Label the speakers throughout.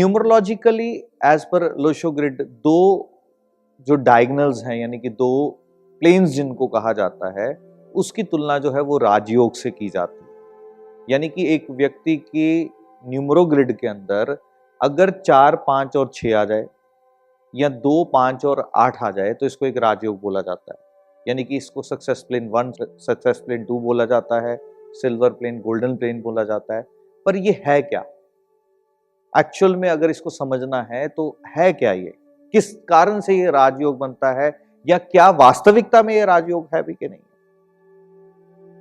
Speaker 1: Numerologically as per Lo Shu grid दो जो diagonals हैं यानी कि दो प्लेन्स जिनको कहा जाता है उसकी तुलना जो है वो राजयोग से की जाती है। यानी कि एक व्यक्ति की न्यूमरो ग्रिड के अंदर अगर 4, 5 और 6 आ जाए या 2, 5 और 8 आ जाए तो इसको एक राजयोग बोला जाता है। यानी कि इसको सक्सेस प्लेन 1, सक्सेस प्लेन 2 बोला जाता है, सिल्वर प्लेन, गोल्डन प्लेन बोला जाता है। पर ये है क्या एक्चुअल में? अगर इसको समझना है तो है क्या ये, किस कारण से ये राजयोग बनता है, या क्या वास्तविकता में ये राजयोग है भी कि नहीं?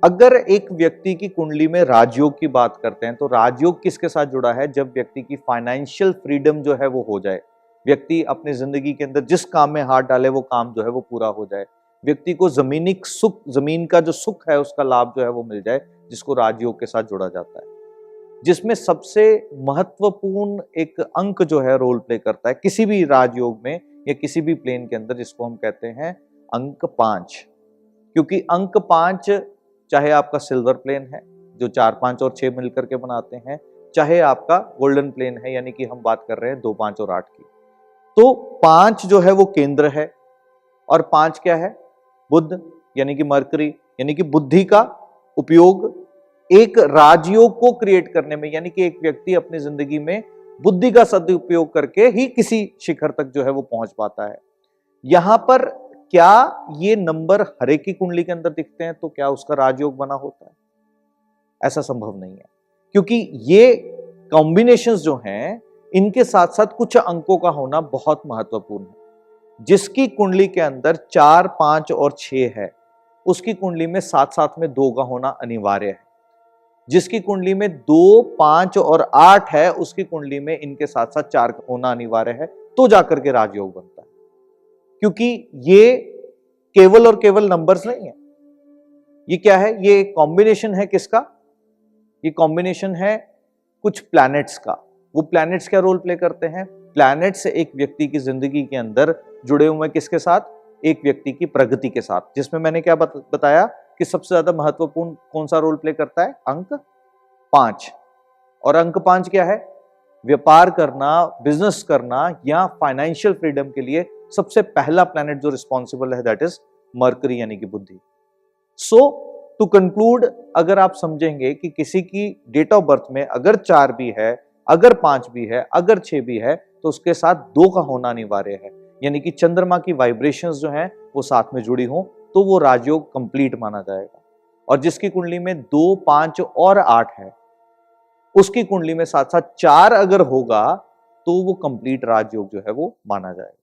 Speaker 1: अगर एक व्यक्ति की कुंडली में राजयोग की बात करते हैं तो राजयोग किसके साथ जुड़ा है? जब व्यक्ति की फाइनेंशियल फ्रीडम जो है वो हो जाए, व्यक्ति अपनी जिंदगी के अंदर जिस काम में हाथ डाले वो काम जो है वो पूरा हो जाए, व्यक्ति को जमीनी सुख, जमीन का जो सुख है उसका लाभ जो है वो मिल जाए, जिसको राजयोग के साथ जोड़ा जाता है। जिसमें सबसे महत्वपूर्ण एक अंक जो है रोल प्ले करता है किसी भी राजयोग में या किसी भी प्लेन के अंदर, जिसको हम कहते हैं अंक 5। क्योंकि अंक 5 चाहे आपका सिल्वर प्लेन है जो 4, 5 और 6 मिलकर के बनाते हैं, चाहे आपका गोल्डन प्लेन है यानी कि हम बात कर रहे हैं 2, 5 और 8 की, तो 5 जो है वो केंद्र है और 5 क्या है? बुध यानी कि मरकरी, यानी कि बुद्धि का उपयोग एक राजयोग को क्रिएट करने में, यानी कि एक व्यक्ति अपनी जिंदगी में बुद्धि का सदुपयोग करके ही किसी शिखर तक जो है वो पहुंच पाता है। यहां पर क्या ये नंबर हर एक की कुंडली के अंदर दिखते हैं तो क्या उसका राजयोग बना होता है? ऐसा संभव नहीं है, क्योंकि ये कॉम्बिनेशंस जो हैं इनके साथ साथ कुछ अंकों का होना बहुत महत्वपूर्ण है। जिसकी कुंडली के अंदर 4, 5 और 6 है उसकी कुंडली में साथ साथ में 2 का होना अनिवार्य है। जिसकी कुंडली में 2, 5 और 8 है उसकी कुंडली में इनके साथ साथ 4 का होना अनिवार्य है, तो जाकर के राजयोग बनता है। क्योंकि ये केवल और केवल नंबर्स नहीं है, ये क्या है? ये कॉम्बिनेशन है किसका? ये कॉम्बिनेशन है कुछ प्लैनेट्स का। वो प्लैनेट्स क्या रोल प्ले करते हैं? प्लैनेट्स एक व्यक्ति की जिंदगी के अंदर जुड़े हुए किसके साथ? एक व्यक्ति की प्रगति के साथ। जिसमें मैंने क्या बताया कि सबसे ज्यादा महत्वपूर्ण कौन सा रोल प्ले करता है? अंक 5। और अंक 5 क्या है? व्यापार करना, बिजनेस करना या फाइनेंशियल फ्रीडम के लिए सबसे पहला प्लैनेट जो रिस्पॉन्सिबल है दैट इज मरकरी यानी कि बुद्धि। सो टू कंक्लूड, अगर आप समझेंगे कि किसी की डेट ऑफ बर्थ में अगर 4 भी है, अगर 5 भी है, अगर 6 भी है, तो उसके साथ 2 का होना अनिवार्य है। यानी कि चंद्रमा की वाइब्रेशंस जो हैं वो साथ में जुड़ी हों तो वो राजयोग कंप्लीट माना जाएगा। और जिसकी कुंडली में 2, 5 और 8 है उसकी कुंडली में साथ साथ 4 अगर होगा तो वो कंप्लीट राजयोग जो है वो माना जाएगा।